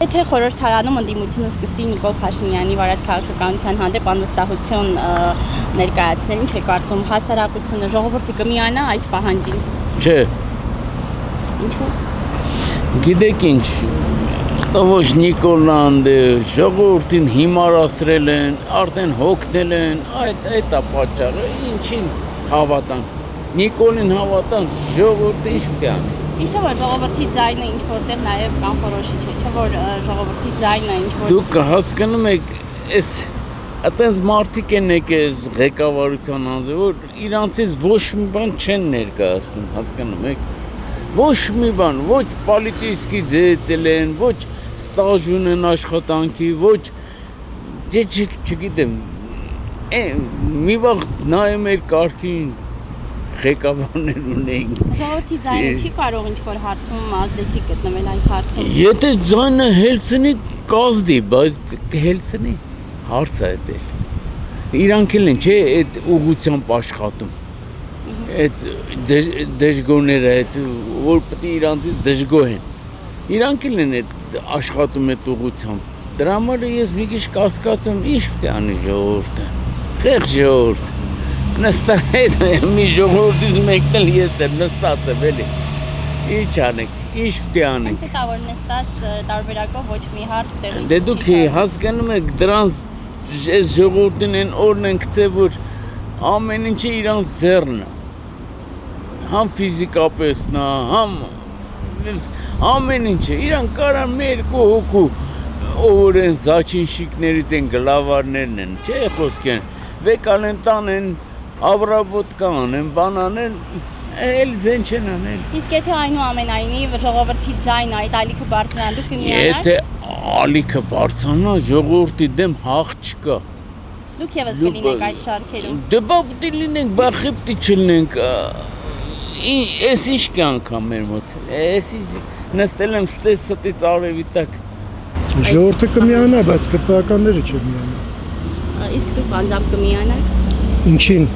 Եթե խորհրդարանում ընդդիմությունը սկսի Նիկոլ Փաշինյանի վարած քաղաքականության հանդեպ անվստահություն ներկայացնել, ինչ է կարծում հասարակությունը, ժողովուրդը կմիանա այդ պահանջին։ Չէ։ Ինչու՞։ Գիտեք ինչ, ոչ Նիկոլան դե ժողովրդին հիմարացրել են, արդեն հոգնել են, այդ է պատճառը, ինչին հավատան։ Նիկոլին հավատան, ժողովուրդը ինչ պետք է անի։ Իսկ որ ժողովրդի ձայնը ինչ որտեղ նաև կանխորոշիչ է, չէ՞ որ ժողովրդի ձայնը ինչ որ Դուք հասկանում եք, այս այտենց մարդիկ են եկել ղեկավարության անձը, որ իրանցից ոչ մի բան չեն ներկայացնում, հասկանում եք։ Ոչ մի բան, ոչ պոլիտիկի ձեծել են, ոչ ստաժ ունեն աշխատանքի, ոչ չգիտեմ, մի վաղ նայում էր կարգին ղեկավարներ ունեին։ Ժողովրդի ձայնը չի կարող ինչ-որ հարցում ազդեցիկ գտնվել այդ հարցում։ Եթե ձայնը հելցնի կազդի, բայց հելցնի հարցը է դել։ Իրանք էլ են, չէ, այդ ուղղությամբ աշխատում։ Այդ դժգոհները, այդ որ պետք է իրանցից դժգոհ են։ Իրանք էլ են այդ աշխատում այդ ուղղությամբ։ Դրա համար ես մի քիչ կասկածում, ինչ պետք է անի ժողովուրդը։ Խեղճ ժողովուրդ։ Նստած մի ժողովրդից մեկն էլ ես եմ նստած եմ էլի։ Ինչ անենք, ինչ պետք է անենք։ Հենց դա որ նստած տարբերակով ոչ մի հարց տեղից Դե դուք հասկանում եք դրանց այս ժողովրդին են օրն են գցել, որ ամեն ինչը իրանց ձեռն է։ Համ ֆիզիկապես նա, համ ամեն ինչը իրանք կարան մեր հոգու ով են զաչինշիկներից են գլավարներն են, չէ՞ խոսքեն։ Վեկալ են տանեն Ավրաբոտկան են, բանան են, էլ ձեն չեն անել։ Իսկ եթե այնուամենայնիվ ժողովրդի ձայնը այդ ալիքը բարձրանա, դուք կմիանաք։ Եթե ալիքը բարձրանա, ժողովրդի դեմ հաղ չկա։ Դուք եւս կլինեք այդ շարքերում։ Դե բա պիտի լինենք, բա խիպտի չլինենք։ Էս ինչ կյանք ա մեր մոտ։ Էս ինչ նստել եմ ստեցից արևի տակ։ Ժողովուրդը կմիանա, բայց ԿՊԱ-ականները չմիանա։ Իսկ դուք անձամբ կմիանաք։ Ինչին։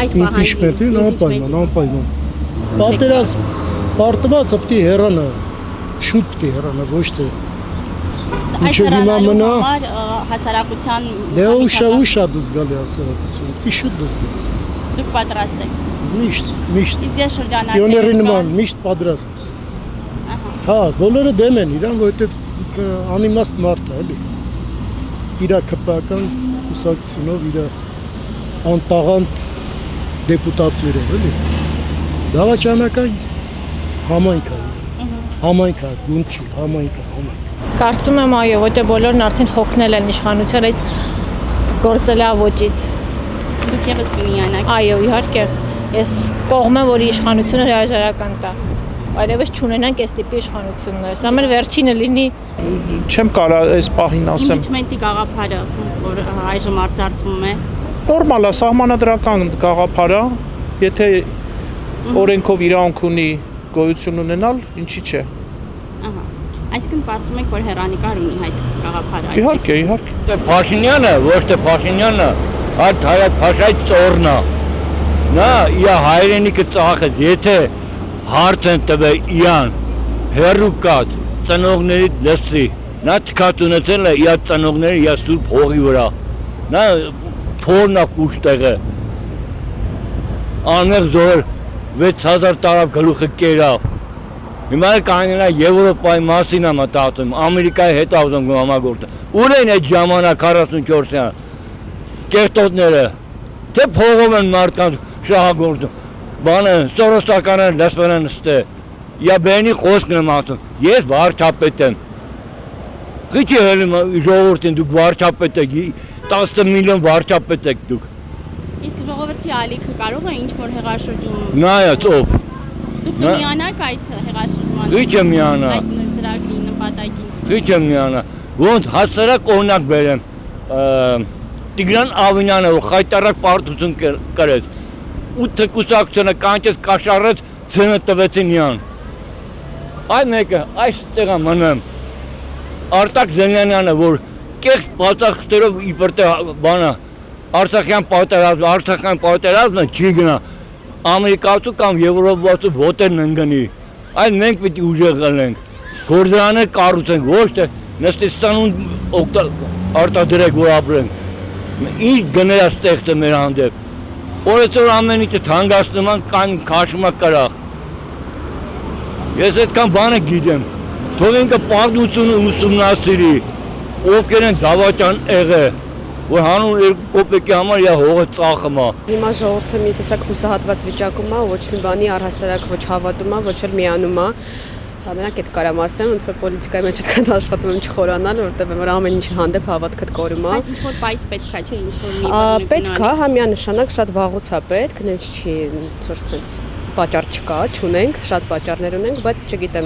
Այդ պահանջին անպայման։ Պատերազմ պարտվածը պետք է հեռանա, շուտ պետք է հեռանա, ոչ թե այդ հեռանալու համար հասարակության Դե ուշա դուս գալի հասարակություն, պետք է շուտ դուս գալի։ Դուք պատրաստ եք։ Միշտ։ Իսկ ես շրջանակներ Պիոների նման միշտ պատրաստ։ Հա, բոլորը դեմ են իրան, որովհետև անիմաստ մարդ է, էլի։ Իր ԿՊԱ-ական կուսակցությունով, իր անտաղանդ դեպուտատներով, էլի։ Դավաճանական համայնք է իրան։ Համայնք է, գունդ չի, համայնք է։ Կարծում եմ այո, որտեղ բոլորն արդեն հոգնել են իշխանության այս գործելավոճից։ Դուք եւս կմիանաք։ Այո, իհարկե։ Ես կողմ եմ, որ իշխանությունը հրաժարական տա։ Այլևս չունենանք այս տիպի իշխանություններ։ Սա մեր վերջինը լինի։ Չեմ կարող այս պահին ասեմ։ Իմիջմենտի գաղափարը, որ այժմ արծարծվում է։ Նորմալ է, սահմանադրական գաղափար է, եթե օրենքով իրավունք ունի գոյություն ունենալ, ինչի՞ չէ։ Ահա։ Այսինքն կարծում եք, որ հեռանկար ունի այդ գաղափարը։ Իհարկե։ Փաշինյանը, ոչ թե Փաշինյանը, այդ հայ ծորն է։ Նա իր հայրենիքը ծախեց, եթե հարց են տվել իրան, հեռու կատ, ծնողներից լսի, նա թքած ունեցել է իր ծնողները իր սուրբ հողի վրա, նա փորն է կուշտեղը, անմեղ զոհեր 6000 տարավ գլուխը կերավ, հիմա կանգնա Եվրոպայի մասին է մտածում, Ամերիկայի հետ ուզում համագործել, ուր են այդ ժամանակ 44-յան, կեղտոտները, թե փողով են մարդկանց շահագործում, բանը սորոսականը լսվել են ստե, իա բենի խոսքն եմ ասում, ես վարչապետ եմ, խիչի հելում ժողովուրդին դուք վարչապետ եք, 10 միլիոն վարչապետ եք դուք։ Իսկ ժողովրդի ալիքը կարող է ինչ-որ հեղաշրջում։ Նայած ով։ Դուք կմիանաք այդ հեղաշրջման։ Խիչը միանա։ Այդ ծրագրի նպատակին։ Խիչը միանա, ոնց հասարակ օրինակ բերեմ, Տիգրան Ավինյանը խայտարակ պարտություն կրեց, 8 կուսակցությունը կանչեց կաշառեց, ձենը տվեցին իրան։ Այ մեկը այստեղ մնամ, Արտակ Զենյանը, որ կեղծ բացախստերով իբր թե բանը, Արցախյան պատերազմը չի գնա, Ամերիկացու կամ Եվրոպացու ոտերն ընկնի, այլ մենք պիտի ուժեղ ելենք, գործարաններ կառուցենք, ոչ թե նստից տանուն արտադրեք որ ապրենք։ Ինչ գները ստեղծը մեր հանդեպ։ Օրեցօր ամեն ինչը թանկացնում են, կան քաշում է կրախ։ Ես այդքան բանը գիտեմ։ Թող ինքը պատմությունը ուսումնասիրի, ովքեր են դավաճան եղել, որ հանուն 2 կոպեկի համար իր հողը ծախում է։ Հիմա ժողովուրդը մի տեսակ հուսահատված վիճակում է, ոչ մի բանի առհասարակ ոչ հավատում է, ոչ էլ միանում է։ Մենակ այդ կարամ ասեմ, ոնց որ պոլիտիկայի մեջ այդքան աշխատում եմ չխորանալ, որովհետև որ ամեն ինչի հանդեպ հավատքդ կորում է։ Բայց ինչ որ բայց պետք է, չէ, ինչ որ մի բան։ Պետք է, հա միանշանակ շատ վաղուց է պետք, նենց չի, ոնց որ պատճառ չկա, չունենք, շատ պատճառներ ունենք, բայց չգիտեմ,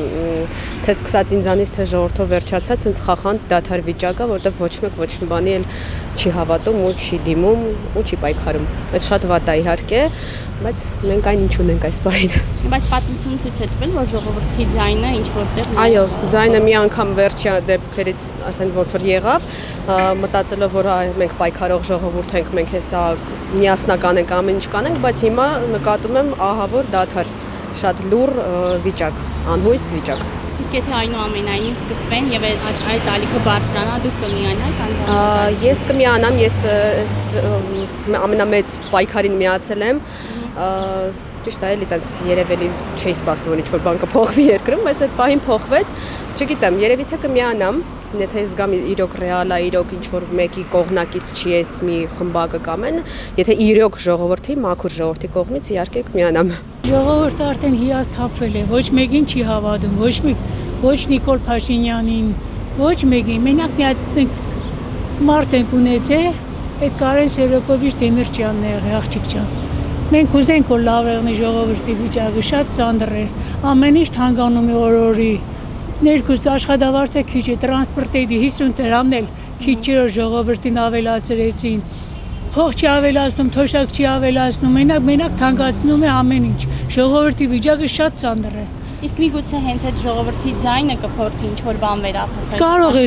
թե սկսած ինձանից, թե ժողովրդով վերջացած, ինձ խախանդ դադար վիճակ է, որովհետև ոչ մեկ ոչ մի բանի էլ չի հավատում ու չի դիմում ու չի պայքարում։ Այդ շատ վատ է իհարկե, բայց մենք այն ինչ ունենք այս պահին։ Բայց պատմությունը ցույց է տվել, որ ժողովրդի ձայնը ինչ որտեղ Այո, ձայնը մի անգամ վերջի դեպքերից արդեն ոնց որ եղավ, մտածելով որ մենք պայքարող ժողովուրդ ենք, մենք հեսա միասնական ենք, ամեն ինչ կանենք, բայց հիմա նկատում եմ ահա որ դադար, շատ լուր վիճակ, անհույս վիճակ։ Իսկ եթե այնուամենայնիվ սկսվեն եւ այդ ալիքը բարձրանա, դուք կմիանաք անձամբ։ Ես կմիանամ, ես ամենամեծ պայքարին միացել եմ։ Ճիշտ է, էլի տենց երևելի չէի սպասում, որ ինչ-որ բան կփոխվի երկրում, բայց այդ պահին փոխվեց, չգիտեմ, երևի թե կմիանամ, եթե ես զգամ իրոք ռեալ է, իրոք ինչ-որ մեկի կողմնակից չի ես մի խմբակը կամ են, եթե իրոք ժողովրդի, մաքուր ժողովրդի կողմից իհարկե կմիանամ։ Ժողովուրդը արդեն հիասթափվել է, ոչ մեկին չի հավատում, ոչ Նիկոլ Փաշինյանին, ոչ մեկին, մենակ մի հատ մարդ ենք ունեցել, այդ Կարեն Սերոկովիչ Դեմիրճյանն է եղել, աղջիկ ջան։ Մենք ուզենք որ լավ եղնի ժողովրդի վիճակը, շատ ծանր է, ամեն ինչ թանկանում է օր-օրի, ներկուս աշխատավարձը քիչ է, տրանսպորտերի 50 դրամն էլ քիչ չէր ժողովրդին ավելացրեցին, փող չի ավելացնում, թոշակ չի ավելացնում, մենակ թանկացնում է ամեն ինչ, ժողովրդի վիճակը շատ ծանր է։ Իսկ միգուցե հենց այդ ժողովրդի ձայնը կփորձի ինչ-որ բան վերափոխել։ Կարող է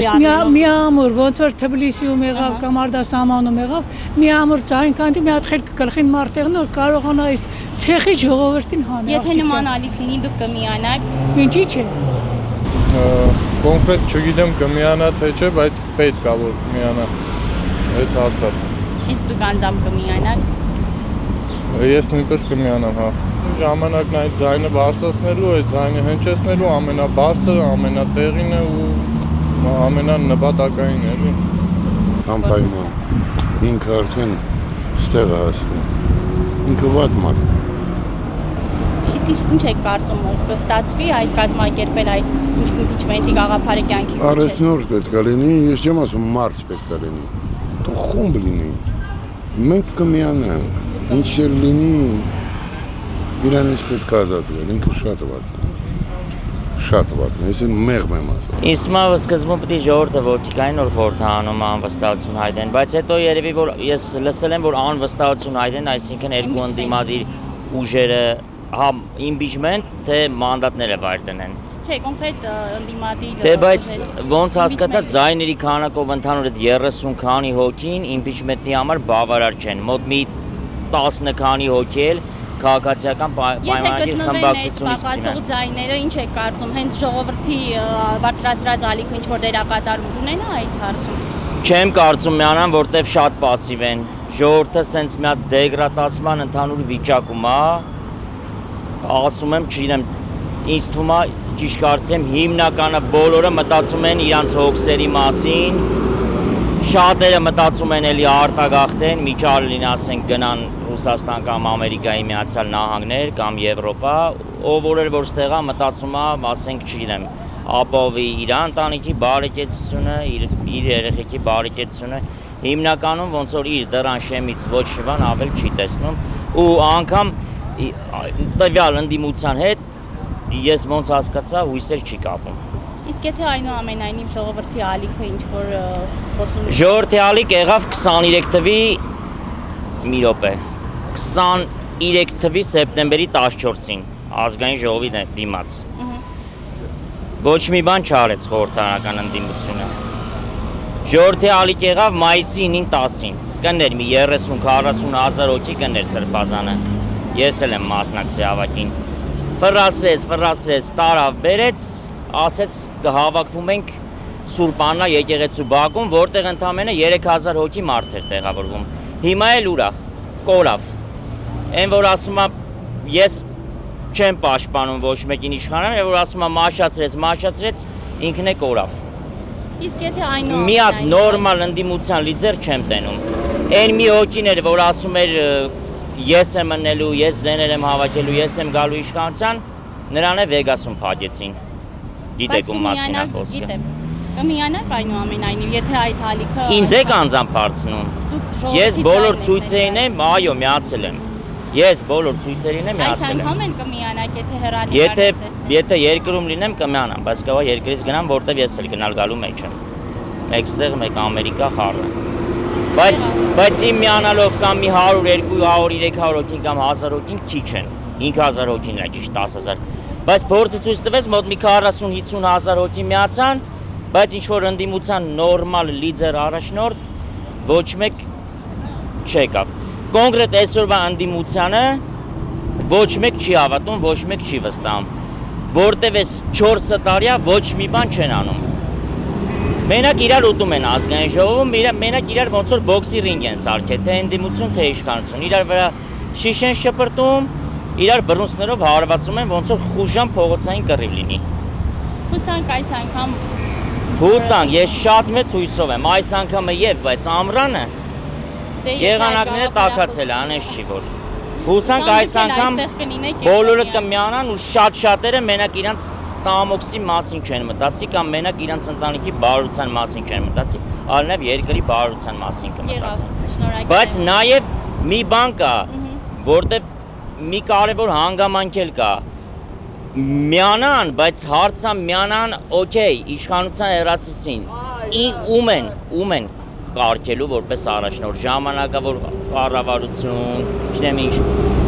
միամուր, ոնց որ Թբիլիսիում եղավ կամ Արդասամանում եղավ, միամուր ձայն կանտի մի հատ խելք գլխին մարտեղն որ կարողանա այս ցեխի ժողովրդին հանել։ Եթե նման ալիք լինի, դուք կմիանաք։ Ինչի՞ չէ։ Կոնկրետ չգիտեմ կմիանա թե չէ, բայց պետք է որ միանա։ Այդ հաստատ։ Իսկ դուք անձամբ կմիանաք։ Ես նույնպես կմիանամ, հա։ Ժամանակն այդ ձայնը բարձրացնելու, այդ ձայնը հնչեցնելու ամենաբարձրը, ամենատեղին է ու ամենանպատակային է, էլի։ Անպայման։ Ինքը արդեն ստեղ է հասնում։ Ինքը վատ մարդ է։ Իսկ ինչ եք կարծում, որ կստացվի այդ կազմակերպել այդ իմպիչմենտի գաղափարը կյանքի մեջ։ Առաջնորդ պետք է լինի, ես չեմ ասում մարդ պետք է լինի։ Թող խումբ լինի։ Մենք կմիանանք, ինչ էլ լինի, իրանից պետք է ազատվել, ինքը շատ վատ է։ Շատ վատն է, ես մեղմ եմ ասում։ Իսկ սկզբում պետք է ժողովուրդը ոչիկային որ խորհրդանում անվստահություն հայտնեն, բայց հետո երևի որ ես լսել եմ որ անվստահություն հայտնեն, այսինքն երկու ընդդիմադիր ուժերը հա impeachment թե մանդատները վայր դնեն։ Չէ, կոնկրետ ընդդիմադիր։ Դե բայց ոնց հասկացա ձայների քանակով ընդհանուր այդ 30 քանի հոգին impeachment-ի համար բավարար չեն։ Մոտ մի 10 քանի հոգի էլ քաղաքացիական պայմանագրի խմբակցությունից պահպանող ձայները ինչ է կարծում, հենց ժողովրդի բարձրացրած ալիքը ինչ որ դերակատարում ունենա այդ հարցում։ Չեմ կարծում միանան, որտեվ շատ пассив են։ Ժողովուրդը սենց մի հատ դեգրադացման ընդհանուր վիճակում է։ Ասում եմ, չգիտեմ, ինձ թվում է, ճիշտ կարծեմ, հիմնականը բոլորը մտածում են իրանց հոգսերի մասին։ Շատերը մտածում են էլի արտագաղթեն, միջալին ասենք գնան Ռուսաստան կամ Ամերիկայի Միացյալ Նահանգներ կամ Եվրոպա, ով որ ստեղ է մտածում է, ասենք, չգիտեմ, ապահովի իր ընտանիքի բարեկեցությունը, իր երեխեքի բարեկեցությունը, հիմնականում ոնց որ իր դրան շեմից ոչ մի բան ավել չի տեսնում ու անգամ տվյալ ընդդիմության հետ ես ոնց հասկացա հույսեր չի կապում։ Իսկ եթե այնուամենայնիվ ժողովրդի ալիքը ինչ որ խոսում է։ Ժողովրդի ալիք եղավ 23 թվականի մի րոպե 23 թվականի սեպտեմբերի 14-ին ազգային ժողովի դիմաց։ Ոչ մի բան չարեց խորհրդարանական ընդդիմությունը։ Ժողովրդի ալիք եղավ մայիսի 9-10-ին։ Կներ մի 30-40 հազար հոգի կներ Սրբազանը։ Ես էլ եմ մասնակցի հավաքին։ Ֆռասրեց, տարավ, բերեց, ասեց կհավաքվում ենք Սուրբ Աննա եկեղեցու բակում, որտեղ ընդամենը 3000 հոգի մարդ էր տեղավորվում։ Հիմա էլ ուրա, կորավ։ Այն որ ասում է ես չեմ պաշտպանում ոչ մեկին իշխանան, եւ որ ասում է մաշացրեց, ինքն է կորավ։ Իսկ եթե այնու մի հատ նորմալ ընդդիմության լիդեր չեմ տենում։ Այն մի հոգիներ, որ ասում էր ես եմ մնելու, ես ձեներ եմ հավաքելու, ես եմ գալու իշխանության, նրան է Վեգասում փակեցին։ Գիտեք ում մասին է խոսքը։ Կմիանաք այնուամենայնիվ, եթե այդ ալիքը Ինձ եք անձամբ հարցնում։ Ես բոլոր ցույցերին եմ, այո, միացել եմ։ Ես բոլոր ցույցերին եմ միացել եմ։ Այս անգամ էլ կմիանաք, եթե հեռանկարներ Եթե երկրում լինեմ կմիանամ, բայց կարող է երկրից գնամ, որտեվ ես էլ գնալ գալու մեջ եմ։ Մեկստեղ մեկ Ամերիկա խառը։ Բայց իմ միանալով կամ մի 100, 200, 300 հոգին կամ 1000 հոգին քիչ են։ 5000 հոգին է ճիշտ 10000։ Բայց փորձը ցույց տվեց մոտ մի 40-50 հազար հոգի միացան, բայց ինչ որ ընդդիմության նորմալ լիդեր առաջնորդ ոչ մեկ չեկավ։ Կոնկրետ այսօրվա ընդդիմությանը ոչ մեկ չի հավատում, ոչ մեկ չի վստահում, որտեվ այս 4 տարիա ոչ մի բան չեն անում։ Մենակ իրար ուտում են ազգային ժողովում, մենակ իրար ոնց որ բոքսի ռինգ են սարքել, թե ընդդիմություն, թե իշխանություն, իրար վրա շիշ են շպրտում, իրար բռունցքներով հարվածում են, ոնց որ խուժան փողոցային կռիվ լինի։ Հուսանք այս անգամ Հուսանք, ես շատ մեծ հույսով եմ, այս անգամը եւ, բայց ամռանը եղանակները տաքացել է, անես չի որ։ Հուսանք այս անգամ բոլորը կմիանան ու շատ-շատերը մենակ իրանց ստամոքսի մասին չեն մտածի կամ մենակ իրանց ընտանիքի բարության մասին չեն մտածի, այլ նաեւ երկրի բարության մասին կմտածեն։ Բայց նաեւ մի բան կա, որտեղ մի կարևոր հանգամանք էլ կա։ Միանան, բայց հարցը միանան, օքեյ, իշխանության հեռացեցին։ Ում են կարգելու որպես առաջնորդ ժամանակավոր կառավարություն, չնեմ ինչ,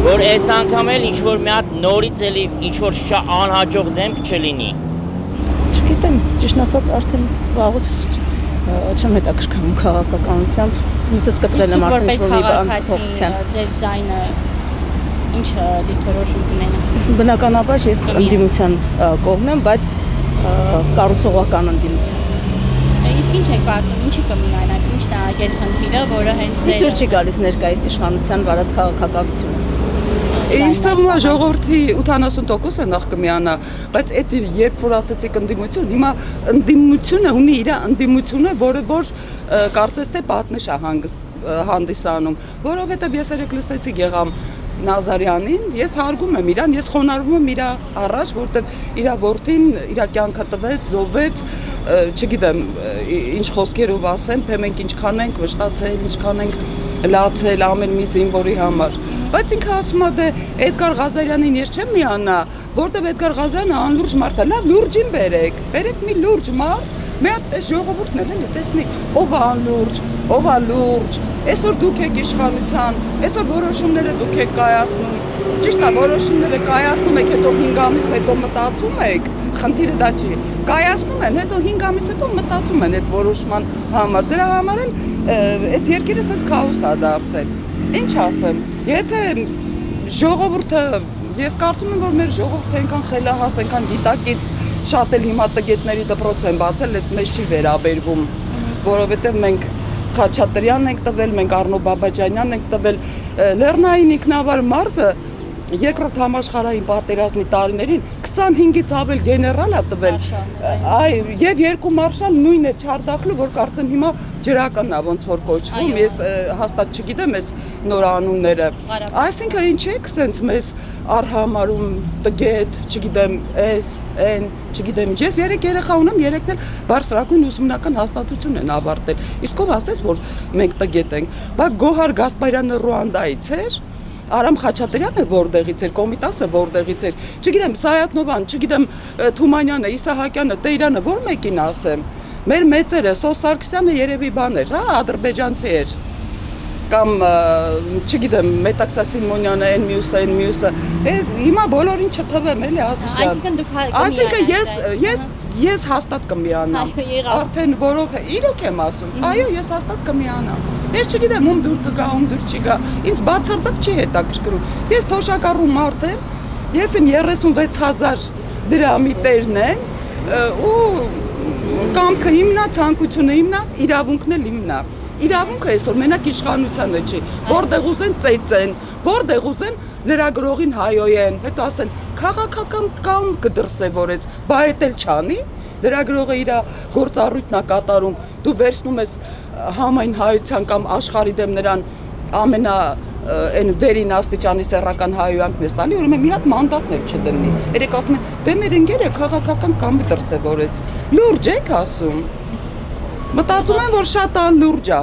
որ այս անգամ էլ ինչ որ մի հատ նորից էլի ինչ որ անհաջող դեմք չլինի։ Չգիտեմ, ճիշտ ասած արդեն վաղուց չեմ հետաքրքրվում քաղաքականությամբ։ Հուսս կտրել եմ արդեն ինչ որ մի բան փոխության։ Ձեր ձայնը ինչ դիտորոշում կունենա։ Բնականաբար ես ընդդիմության կողմ եմ, բայց կառուցողական ընդդիմության։ Իսկ ինչ եք կարծում, ինչի կմիանաք, ինչն է այդ խնդիրը, որը հենց Իսկ դուր չի գալիս ներկայիս իշխանության վարած քաղաքականությունը։ Ինձ թվում է ժողովրդի 80% է նախ կմիանա, բայց այդ երբ որ ասեցիք ընդդիմություն, հիմա ընդդիմությունը ունի իր ընդդիմությունը, որը որ կարծես թե պատնեշ է հանդիսանում, որովհետև ես երեք լսեցի Գեգամ Նազարյանին, ես հարգում եմ իրան, ես խոնարհվում եմ իր առաջ, որտեղ իր որդին իր կյանքը տվեց, զոհվեց, չգիտեմ, ինչ խոսքերով ասեմ, թե մենք ինչքան ենք վշտացել, ինչքան ենք լացել ամեն մի զինվորի համար։ Բայց ինքը ասում է դե Էդգար Ղազարյանին ես չեմ միանա, որտեղ Էդգար Ղազարյանը անլուրջ մարդ է, լավ լուրջին բերեք մի լուրջ մարդ, մի հատ այս ժողովուրդն էլ տեսնի, ով է անլուրջ, ով է լուրջ, այսօր դուք եք իշխանության, այսօր որոշումները դուք եք կայացնում, ճիշտ է, որոշումները կայացնում եք, հետո 5 ամիս հետո մտածում եք, խնդիրը դա չի, կայացնում են, հետո 5 ամիս հետո մտածում են այդ որոշման համար, դրա համար էլ այս երկիրը ասես քաոս է դարձել, ինչ ասեմ, եթե ժողովուրդը, ես կարծում եմ, որ մեր ժողովուրդը այնքան խելահաս, այնքան գիտակից շատ էլ հիմա տգետների դպրոց են բացել, այդ մեզ չի վերաբերվում, որովհետև մենք Խաչատրյանն ենք տվել, մենք Արնո Բաբաջանյանն ենք տվել, Լեռնային ինքնավար մարզը երկրորդ համաշխարհային պատերազմի տարիներին 25-ից ավել գեներալ է տվել, եւ 2 մարշալ նույնը Չարդախլու, որ կարծեմ հիմա ջրականն է ոնց որ կոչվում, ես հաստատ չգիտեմ այս նոր անունները, այսինքն ինչ եք սենց մեզ արհամարում տգետ, չգիտեմ, այն, չգիտեմ ինչ, ես 3 երեխա ունեմ, 3-ն էլ բարձրագույն ուսումնական հաստատություն են ավարտել, իսկ ով ասես, որ մենք տգետ ենք, բայց Գոհար Գասպարյանը Ռուանդայից էր, Արամ Խաչատրյանը որտեղից էր, Կոմիտասը որտեղից էր, չգիտեմ, Սայաթնովան, չգիտեմ, Թումանյանը, Իսահակյանը, Տեյրանը, որ մեկին ասեմ, մեր մեծերը, Սոս Սարգսյանը երևի բան էր, հա, ադրբեջանցի էր, կամ, չգիտեմ, Մետաքսա Սիմոնյանը, այն մյուսը, հիմա բոլորին չթվեմ, էլի, Ասիջան, այսինքն ես հաստատ կմիանամ, արդեն որով է, իրոք եմ ասում, այո, ես հաստատ կմիանամ, ես չգիտեմ ում դուր կգա, ում դուր չի գա, ինձ բացարձակ չի հետաքրքրում, ես թոշակառու մարդ եմ, ես իմ 36,000 դրամի տերն եմ ու կամքը հիմնա, ցանկությունը հիմնա, իրավունքն էլ հիմնա։ Իրավունքը այսօր մենակ իշխանության մեջ չի, որտեղ ուզեն ծեծեն, որտեղ ուզեն լրագրողին հայոյեն, հետո ասեն քաղաքական կամ կդրսևորեց, բա էդ էլ չանի, լրագրողը իր գործառույթն է կատարում, դու վերցնում ես համայն հայության կամ աշխարհի դեմ նրան ամենա այն վերին աստիճանի սեռական հայոյանքն ես տալի, ուրեմն մի հատ մանդատներ չդնի։ Երեք ասում են, դե մեր ընկերը քաղաքական կամ դրսևորեց։ Լուրջ եք ասում։ Մտածում եմ, որ շատ անլուրջ է։